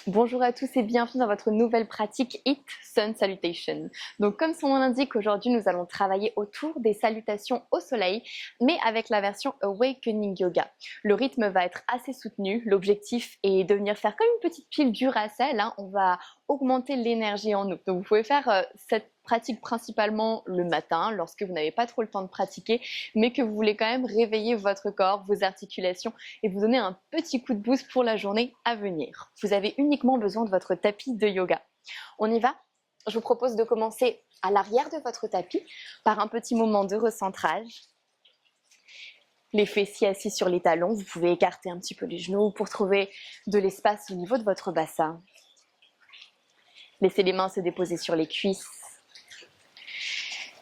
Bonjour à tous et bienvenue dans votre nouvelle pratique Hit Sun Salutation. Donc comme son nom l'indique, aujourd'hui nous allons travailler autour des salutations au soleil, mais avec la version Awakening Yoga. Le rythme va être assez soutenu, l'objectif est de venir faire comme une petite pile Duracell, on va augmenter l'énergie en nous. Donc vous pouvez faire cette pratique principalement le matin, lorsque vous n'avez pas trop le temps de pratiquer, mais que vous voulez quand même réveiller votre corps, vos articulations et vous donner un petit coup de boost pour la journée à venir. Vous avez uniquement besoin de votre tapis de yoga. On y va? Je vous propose de commencer à l'arrière de votre tapis par un petit moment de recentrage. Les fessiers assis sur les talons, vous pouvez écarter un petit peu les genoux pour trouver de l'espace au niveau de votre bassin. Laissez les mains se déposer sur les cuisses.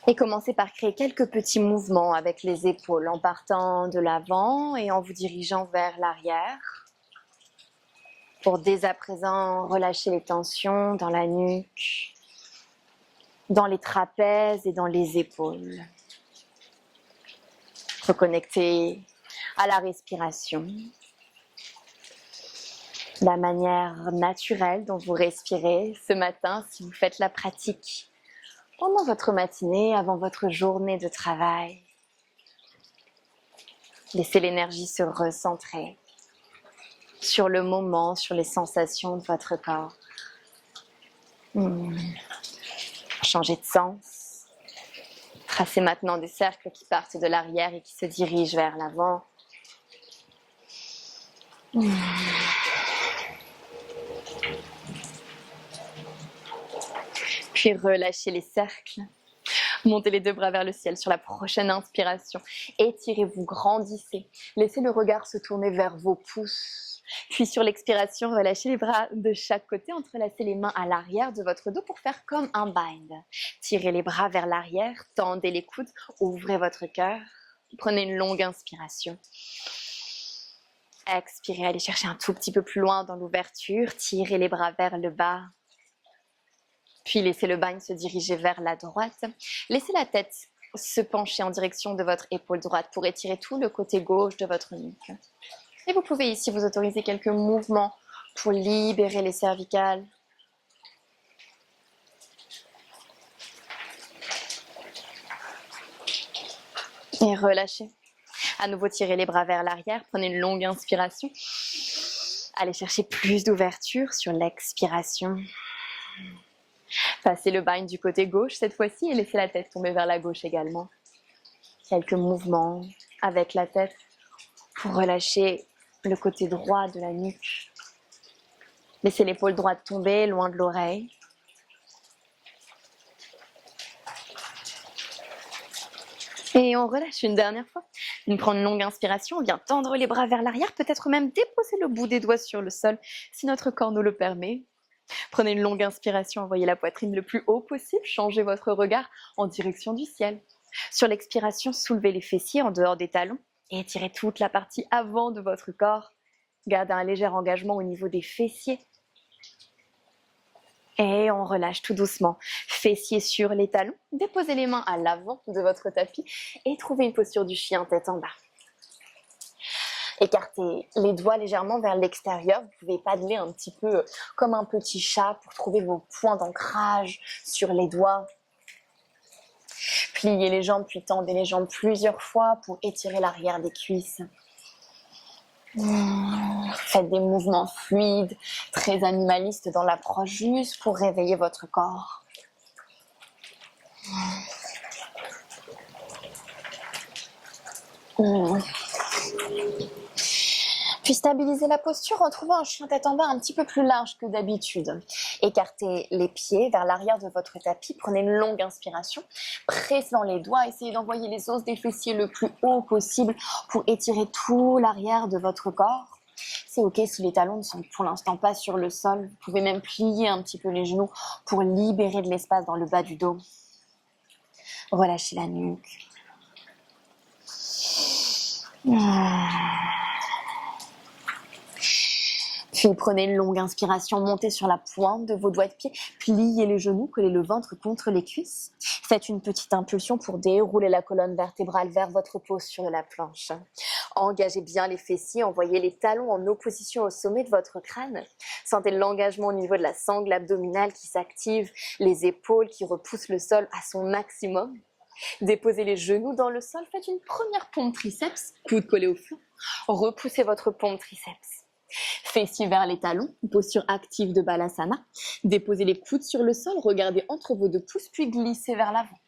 Et commencez par créer quelques petits mouvements avec les épaules en partant de l'avant et en vous dirigeant vers l'arrière. Pour dès à présent relâcher les tensions dans la nuque, dans les trapèzes et dans les épaules. Reconnecter à la respiration, la manière naturelle dont vous respirez ce matin si vous faites la pratique pendant votre matinée, avant votre journée de travail. Laissez l'énergie se recentrer sur le moment, sur les sensations de votre corps. Changez de sens. Tracez maintenant des cercles qui partent de l'arrière et qui se dirigent vers l'avant. Puis relâchez les cercles. Montez les deux bras vers le ciel sur la prochaine inspiration. Étirez-vous, grandissez. Laissez le regard se tourner vers vos pouces. Puis sur l'expiration, relâchez les bras de chaque côté, entrelacez les mains à l'arrière de votre dos pour faire comme un bind. Tirez les bras vers l'arrière, tendez les coudes, ouvrez votre cœur. Prenez une longue inspiration. Expirez, allez chercher un tout petit peu plus loin dans l'ouverture. Tirez les bras vers le bas. Puis laissez le bind se diriger vers la droite. Laissez la tête se pencher en direction de votre épaule droite pour étirer tout le côté gauche de votre nuque. Et vous pouvez ici vous autoriser quelques mouvements pour libérer les cervicales. Et relâchez. À nouveau, tirez les bras vers l'arrière. Prenez une longue inspiration. Allez chercher plus d'ouverture sur l'expiration. Passez le bind du côté gauche cette fois-ci et laissez la tête tomber vers la gauche également. Quelques mouvements avec la tête pour relâcher le côté droit de la nuque. Laissez l'épaule droite tomber loin de l'oreille. Et on relâche une dernière fois. On prend une longue inspiration, on vient tendre les bras vers l'arrière, peut-être même déposer le bout des doigts sur le sol si notre corps nous le permet. Prenez une longue inspiration, envoyez la poitrine le plus haut possible, changez votre regard en direction du ciel. Sur l'expiration, soulevez les fessiers en dehors des talons et étirez toute la partie avant de votre corps. Gardez un léger engagement au niveau des fessiers. Et on relâche tout doucement. Fessiers sur les talons, déposez les mains à l'avant de votre tapis et trouvez une posture du chien tête en bas. Écartez les doigts légèrement vers l'extérieur. Vous pouvez paddler un petit peu comme un petit chat pour trouver vos points d'ancrage sur les doigts. Pliez les jambes puis tendez les jambes plusieurs fois pour étirer l'arrière des cuisses. Faites des mouvements fluides, très animalistes dans l'approche, juste pour réveiller votre corps. Puis stabilisez la posture en trouvant un chien tête en bas un petit peu plus large que d'habitude. Écartez les pieds vers l'arrière de votre tapis, prenez une longue inspiration, pressant les doigts, essayez d'envoyer les os des fessiers le plus haut possible pour étirer tout l'arrière de votre corps. C'est ok si les talons ne sont pour l'instant pas sur le sol, vous pouvez même plier un petit peu les genoux pour libérer de l'espace dans le bas du dos. Relâchez la nuque. Puis prenez une longue inspiration, montez sur la pointe de vos doigts de pied, pliez les genoux, collez le ventre contre les cuisses. Faites une petite impulsion pour dérouler la colonne vertébrale vers votre posture de la planche. Engagez bien les fessiers, envoyez les talons en opposition au sommet de votre crâne. Sentez l'engagement au niveau de la sangle abdominale qui s'active, les épaules qui repoussent le sol à son maximum. Déposez les genoux dans le sol, faites une première pompe triceps, coude collé au flanc. Repoussez votre pompe triceps. Fessiers vers les talons, posture active de Balasana. Déposez les coudes sur le sol, regardez entre vos deux pouces, puis glissez vers l'avant.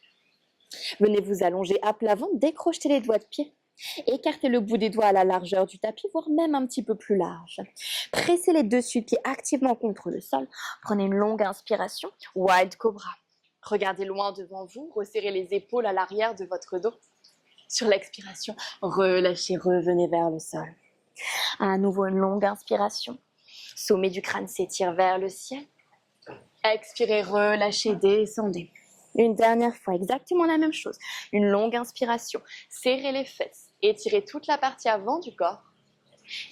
Venez vous allonger à plat ventre, décrochez les doigts de pied. Écartez le bout des doigts à la largeur du tapis, voire même un petit peu plus large. Pressez les dessus pieds activement contre le sol. Prenez une longue inspiration, Wild Cobra. Regardez loin devant vous, resserrez les épaules à l'arrière de votre dos. Sur l'expiration, relâchez, revenez vers le sol. À nouveau une longue inspiration. Sommet du crâne s'étire vers le ciel. Expirez, relâchez, descendez. Une dernière fois, exactement la même chose. Une longue inspiration. Serrez les fesses. Étirez toute la partie avant du corps.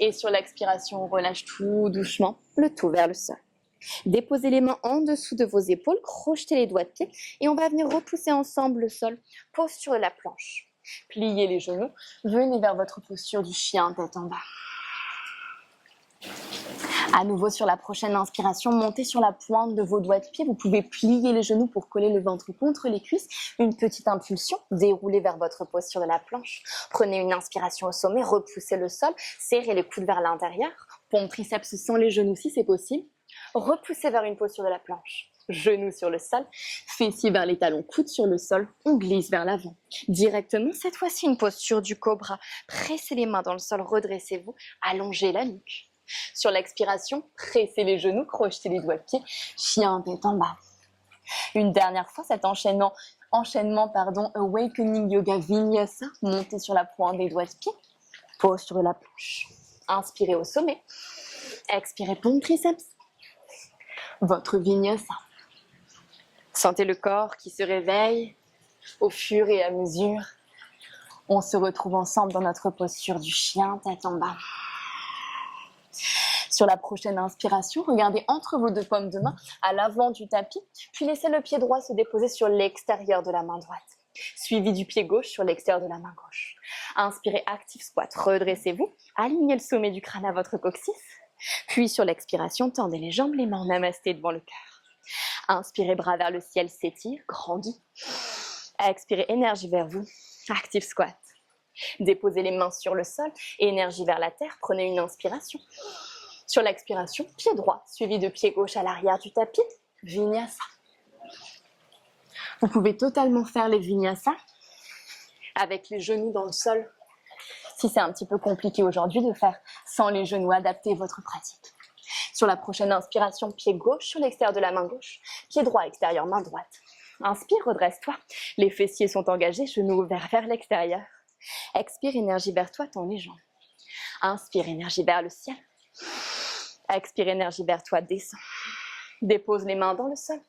Et sur l'expiration, on relâche tout doucement, le tout vers le sol. Déposez les mains en dessous de vos épaules, crochetez les doigts de pied et on va venir repousser ensemble le sol. Posture de la planche. Pliez les genoux, venez vers votre posture du chien, tête en bas. À nouveau sur la prochaine inspiration, montez sur la pointe de vos doigts de pied. Vous pouvez plier les genoux pour coller le ventre contre les cuisses. Une petite impulsion, déroulez vers votre posture de la planche. Prenez une inspiration au sommet, repoussez le sol, serrez les coudes vers l'intérieur. Pompe triceps sans les genoux si c'est possible. Repoussez vers une posture de la planche. Genoux sur le sol, fessiers vers les talons, coudes sur le sol, on glisse vers l'avant. Directement, cette fois-ci, une posture du cobra. Pressez les mains dans le sol, redressez-vous, allongez la nuque. Sur l'expiration, pressez les genoux, crochetez les doigts de pied, chien tête en bas. Une dernière fois, cet enchaînement, Awakening Yoga Vinyasa, montez sur la pointe des doigts de pied, posture de la planche. Inspirez au sommet, expirez pompe triceps. Votre Vinyasa. Sentez le corps qui se réveille au fur et à mesure. On se retrouve ensemble dans notre posture du chien, tête en bas. Sur la prochaine inspiration, regardez entre vos deux paumes de main à l'avant du tapis, puis laissez le pied droit se déposer sur l'extérieur de la main droite, suivi du pied gauche sur l'extérieur de la main gauche. Inspirez, active squat, redressez-vous, alignez le sommet du crâne à votre coccyx, puis sur l'expiration, tendez les jambes, les mains en namasté devant le cœur. Inspirez, bras vers le ciel, s'étire, grandit. Expirez, énergie vers vous, active squat. Déposez les mains sur le sol, énergie vers la terre, prenez une inspiration. Sur l'expiration, pied droit, suivi de pied gauche à l'arrière du tapis, Vinyasa. Vous pouvez totalement faire les Vinyasa avec les genoux dans le sol. Si c'est un petit peu compliqué aujourd'hui de faire sans les genoux, adaptez votre pratique. Sur la prochaine inspiration, pied gauche sur l'extérieur de la main gauche, pied droit extérieur, main droite. Inspire, redresse-toi. Les fessiers sont engagés, genoux ouverts vers l'extérieur. Expire, énergie vers toi, tends les jambes. Inspire, énergie vers le ciel. Expire, énergie vers toi, descends. Dépose les mains dans le sol.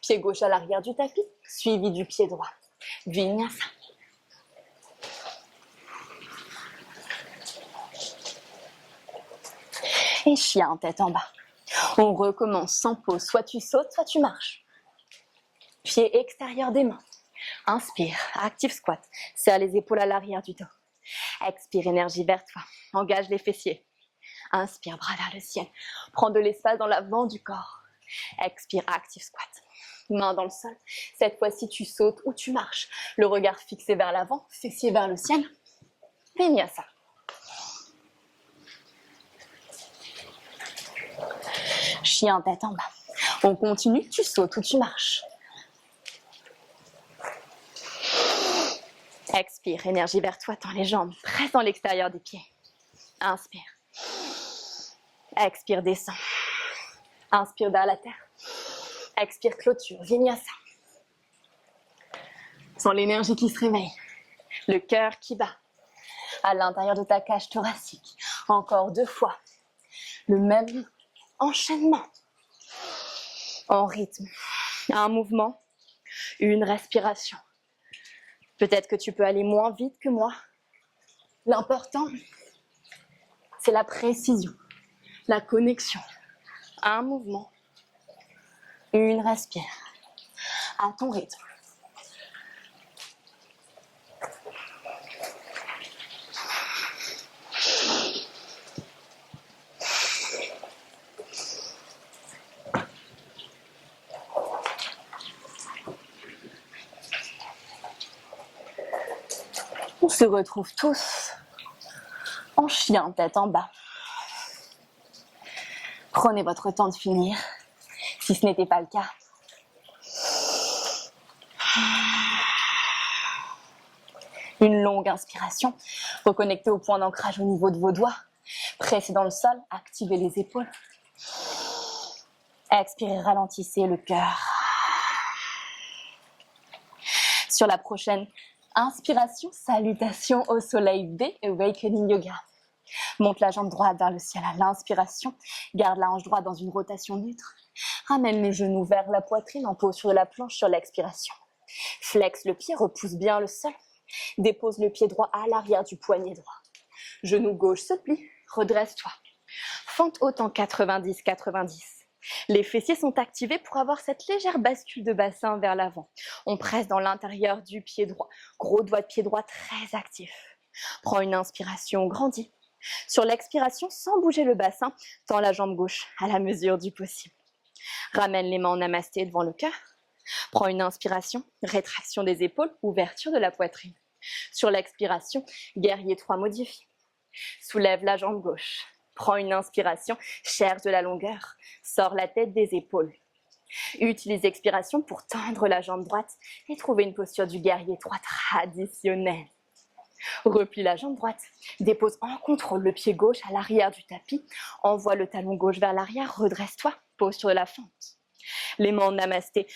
Pied gauche à l'arrière du tapis, suivi du pied droit. Vinyasa. Et chien, tête en bas. On recommence sans pause. Soit tu sautes, soit tu marches. Pied extérieur des mains. Inspire, active squat. Serre les épaules à l'arrière du dos. Expire, énergie vers toi. Engage les fessiers. Inspire, bras vers le ciel. Prends de l'espace dans l'avant du corps. Expire, active squat. Main dans le sol. Cette fois-ci, tu sautes ou tu marches. Le regard fixé vers l'avant, fessiers vers le ciel. Vinyasa. Chien, tête en bas. On continue, tu sautes ou tu marches. Expire, énergie vers toi, tends les jambes, presse dans l'extérieur des pieds. Inspire. Expire, descends. Inspire vers la terre. Expire, clôture, Vinyasa. Sens l'énergie qui se réveille. Le cœur qui bat à l'intérieur de ta cage thoracique. Encore 2 fois. Le même enchaînement. En rythme. Un mouvement. Une respiration. Peut-être que tu peux aller moins vite que moi. L'important, c'est la précision. la connexion. Un mouvement, une respire, à ton rythme. On se retrouve tous en chien, tête en bas. Prenez votre temps de finir, si ce n'était pas le cas. Une longue inspiration, reconnectez au point d'ancrage au niveau de vos doigts. Pressez dans le sol, activez les épaules. Expirez, ralentissez le cœur. Sur la prochaine inspiration, salutation au soleil B, Awakening Yoga. Monte la jambe droite vers le ciel à l'inspiration. Garde la hanche droite dans une rotation neutre. Ramène les genoux vers la poitrine en pose sur de la planche sur l'expiration. Flex le pied, repousse bien le sol. Dépose le pied droit à l'arrière du poignet droit. Genou gauche se plie, redresse-toi. Fente haute en 90-90. Les fessiers sont activés pour avoir cette légère bascule de bassin vers l'avant. On presse dans l'intérieur du pied droit. Gros doigt de pied droit très actif. Prends une inspiration, grandis. Sur l'expiration, sans bouger le bassin, tends la jambe gauche à la mesure du possible. Ramène les mains en namasté devant le cœur. Prends une inspiration, rétraction des épaules, ouverture de la poitrine. Sur l'expiration, guerrier 3 modifié. Soulève la jambe gauche. Prends une inspiration, cherche de la longueur. Sors la tête des épaules. Utilise l'expiration pour tendre la jambe droite et trouver une posture du guerrier 3 traditionnel. Replie la jambe droite. Dépose en contrôle le pied gauche à l'arrière du tapis. Envoie le talon gauche vers l'arrière. Redresse-toi. Posture de la fente. Les mains en namasté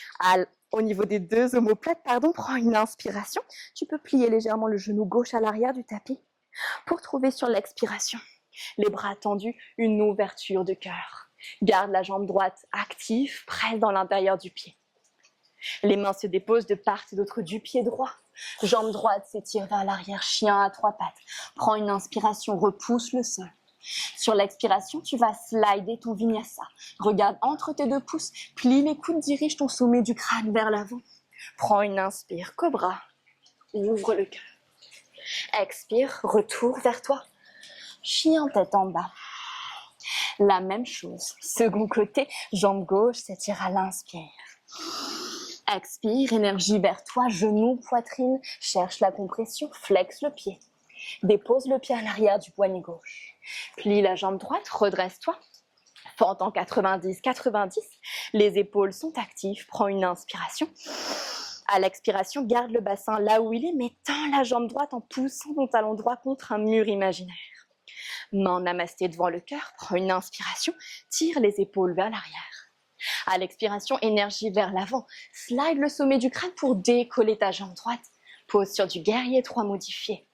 au niveau des deux omoplates. Prends une inspiration. Tu peux plier légèrement le genou gauche à l'arrière du tapis pour trouver sur l'expiration les bras tendus, une ouverture de cœur. Garde la jambe droite active, presse dans l'intérieur du pied. Les mains se déposent de part et d'autre du pied droit. Jambe droite s'étire vers l'arrière, chien à 3 pattes. Prends une inspiration, repousse le sol. Sur l'expiration, tu vas slider ton vinyasa. Regarde entre tes 2 pouces, plie les coudes, dirige ton sommet du crâne vers l'avant. Prends une inspire, cobra. Ouvre le cœur. Expire, retour vers toi. Chien tête en bas. La même chose. Second côté, jambe gauche s'étire à l'inspire. Expire, énergie vers toi, genou, poitrine. Cherche la compression, flexe le pied. Dépose le pied à l'arrière du poignet gauche. Plie la jambe droite, redresse-toi. Fente en 90-90. Les épaules sont actives. Prends une inspiration. À l'expiration, garde le bassin là où il est, mais tends la jambe droite en poussant ton talon droit contre un mur imaginaire. Main en namasté devant le cœur, prends une inspiration, tire les épaules vers l'arrière. À l'expiration, énergie vers l'avant, slide le sommet du crâne pour décoller ta jambe droite. Pose sur du guerrier 3 modifié.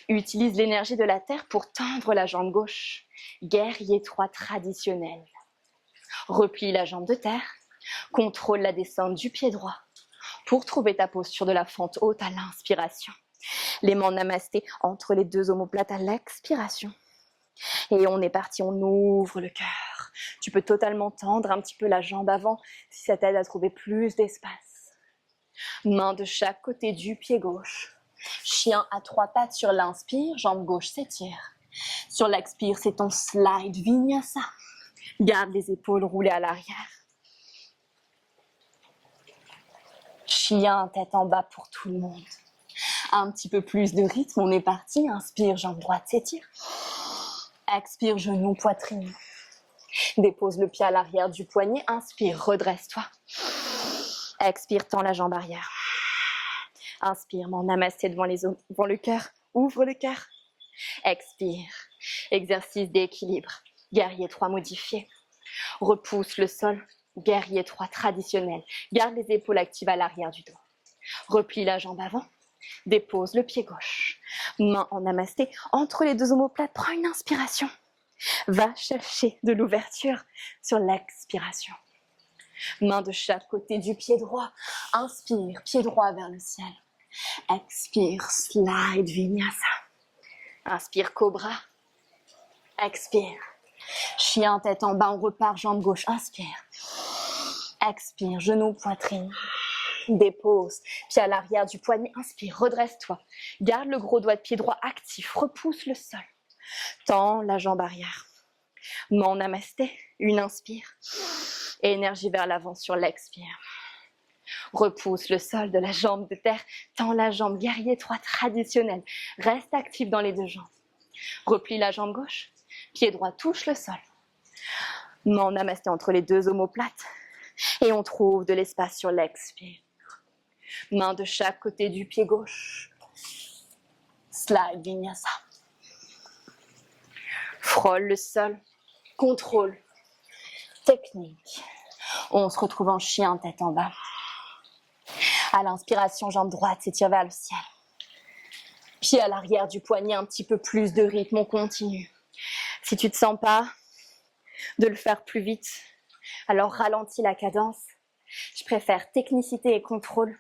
Utilise l'énergie de la terre pour tendre la jambe gauche. Guerrier 3 traditionnel. Replie la jambe de terre, contrôle la descente du pied droit pour trouver ta posture de la fente haute à l'inspiration. Les mains en namasté entre les 2 omoplates à l'expiration. Et on est parti, on ouvre le cœur. Tu peux totalement tendre un petit peu la jambe avant si ça t'aide à trouver plus d'espace. Main de chaque côté du pied gauche. Chien à 3 pattes sur l'inspire, jambe gauche s'étire. Sur l'expire, c'est ton slide vinyasa. Garde les épaules roulées à l'arrière. Chien tête en bas pour tout le monde. Un petit peu plus de rythme, on est parti. Inspire, jambe droite s'étire. Expire, genou, poitrine. Dépose le pied à l'arrière du poignet. Inspire, redresse-toi. Expire, tends la jambe arrière. Inspire, m'en namasté devant le cœur. Ouvre le cœur. Expire. Exercice d'équilibre. Guerrier 3 modifié. Repousse le sol. Guerrier 3 traditionnel. Garde les épaules actives à l'arrière du dos. Replie la jambe avant. Dépose le pied gauche. Main en namasté entre les 2 omoplates. Prends une inspiration. Va chercher de l'ouverture sur l'expiration. Main de chaque côté du pied droit. Inspire, pied droit vers le ciel. Expire, slide vinyasa. Inspire, cobra. Expire. Chien, tête en bas, on repart, jambe gauche, inspire. Expire, genou, poitrine. Dépose, pied à l'arrière du poignet, inspire, redresse-toi. Garde le gros doigt de pied droit actif, repousse le sol. Tends la jambe arrière. Mon namasté, une inspire. Énergie vers l'avant sur l'expire. Repousse le sol de la jambe de terre, tends la jambe, guerrier 3 traditionnel. Reste actif dans les deux jambes. Replie la jambe gauche, pied droit touche le sol. Mon namasté entre les deux omoplates et on trouve de l'espace sur l'expire. Main de chaque côté du pied gauche. Slide Vinyasa. Frôle le sol. Contrôle. Technique. On se retrouve en chien, tête en bas. À l'inspiration, jambe droite s'étire vers le ciel. Pied à l'arrière du poignet, un petit peu plus de rythme, on continue. Si tu ne te sens pas de le faire plus vite, alors ralentis la cadence. Je préfère technicité et contrôle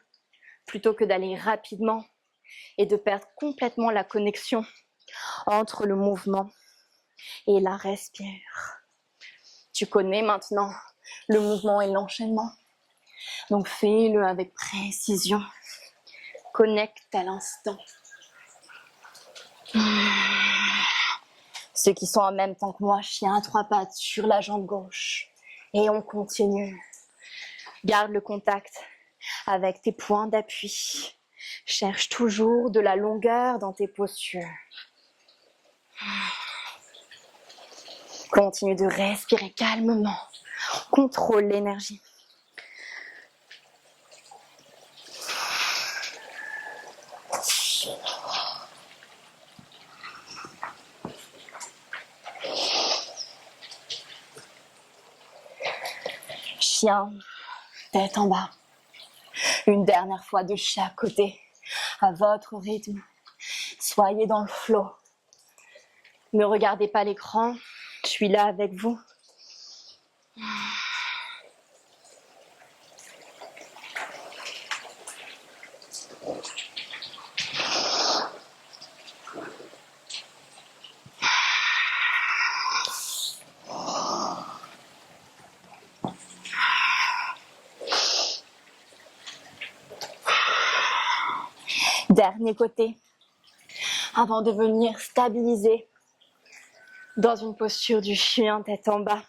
plutôt que d'aller rapidement et de perdre complètement la connexion entre le mouvement et la respire. Tu connais maintenant le mouvement et l'enchaînement. Donc fais-le avec précision. Connecte à l'instant. Ceux qui sont en même temps que moi, chien à 3 pattes sur la jambe gauche. Et on continue. Garde le contact avec tes points d'appui. Cherche toujours de la longueur dans tes postures. Continue de respirer calmement. Contrôle l'énergie. Chien, tête en bas. Une dernière fois de chaque côté, à votre rythme. Soyez dans le flow. Ne regardez pas l'écran, je suis là avec vous. Dernier côté, avant de venir stabiliser dans une posture du chien tête en bas.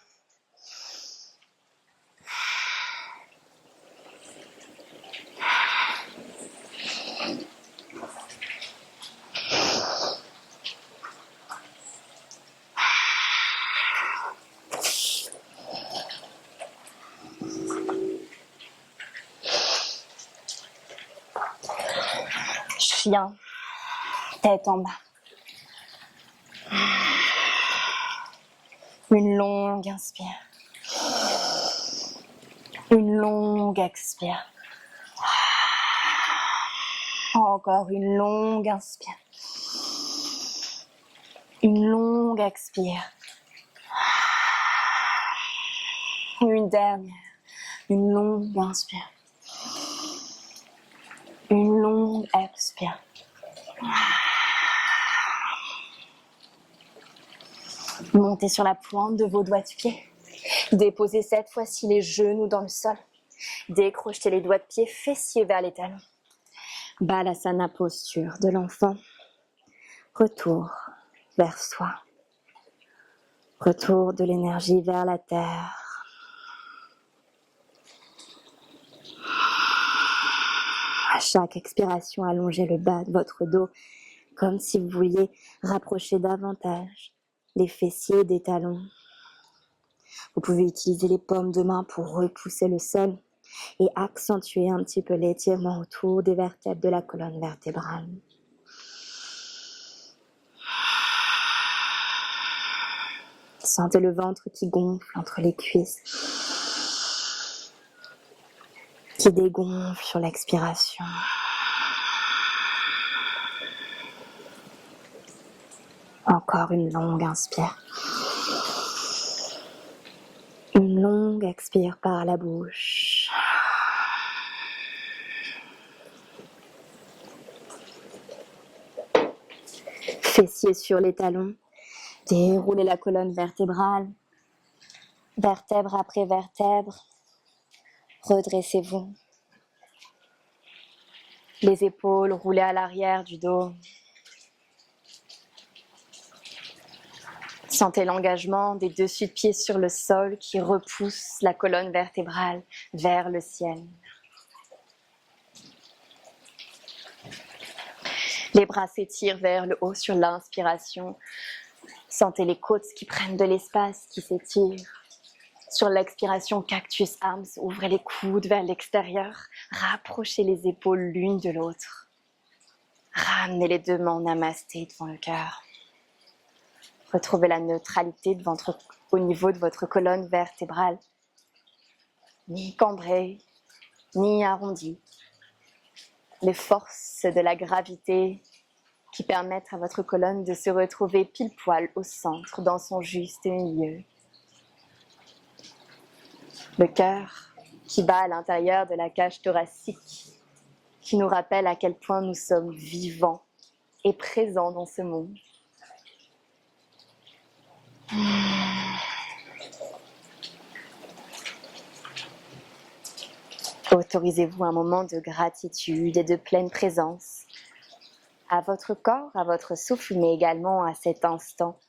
Chien, tête en bas. Une longue inspire. Une longue expire. Encore une longue inspire. Une longue expire. Une dernière. Une longue inspire. Une longue expire. Montez sur la pointe de vos doigts de pied. Déposez cette fois-ci les genoux dans le sol. Décrochez les doigts de pied, fessiers vers les talons. Balasana, posture de l'enfant. Retour vers soi. Retour de l'énergie vers la terre. À chaque expiration, allongez le bas de votre dos comme si vous vouliez rapprocher davantage les fessiers des talons. Vous pouvez utiliser les paumes de main pour repousser le sol et accentuer un petit peu l'étirement autour des vertèbres de la colonne vertébrale. Sentez le ventre qui gonfle entre les cuisses, qui dégonfle sur l'expiration. Encore une longue inspire. Une longue expire par la bouche. Fessiers sur les talons. Déroulez la colonne vertébrale, vertèbre après vertèbre. Redressez-vous. Les épaules roulées à l'arrière du dos. Sentez l'engagement des dessus de pieds sur le sol qui repousse la colonne vertébrale vers le ciel. Les bras s'étirent vers le haut sur l'inspiration. Sentez les côtes qui prennent de l'espace, qui s'étirent. Sur l'expiration, cactus arms, ouvrez les coudes vers l'extérieur. Rapprochez les épaules l'une de l'autre. Ramenez les deux mains en namasté devant le cœur. Retrouvez la neutralité au niveau de votre colonne vertébrale. Ni cambrée, ni arrondie. Les forces de la gravité qui permettent à votre colonne de se retrouver pile poil au centre, dans son juste milieu. Le cœur qui bat à l'intérieur de la cage thoracique, qui nous rappelle à quel point nous sommes vivants et présents dans ce monde. Autorisez-vous un moment de gratitude et de pleine présence à votre corps, à votre souffle, mais également à cet instant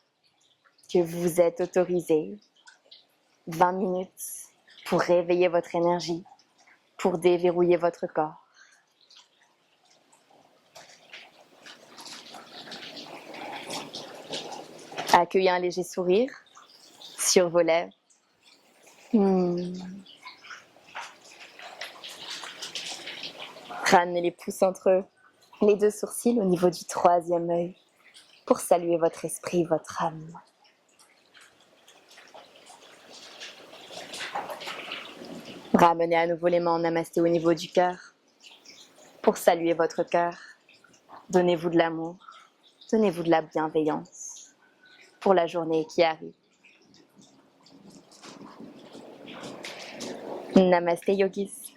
que vous êtes autorisé. 20 minutes pour réveiller votre énergie, pour déverrouiller votre corps. Accueillez un léger sourire sur vos lèvres. Ramenez les pouces entre les deux sourcils au niveau du troisième œil pour saluer votre esprit, votre âme. Ramenez à nouveau les mains en namasté au niveau du cœur pour saluer votre cœur. Donnez-vous de l'amour, donnez-vous de la bienveillance pour la journée qui arrive. Namasté yogis.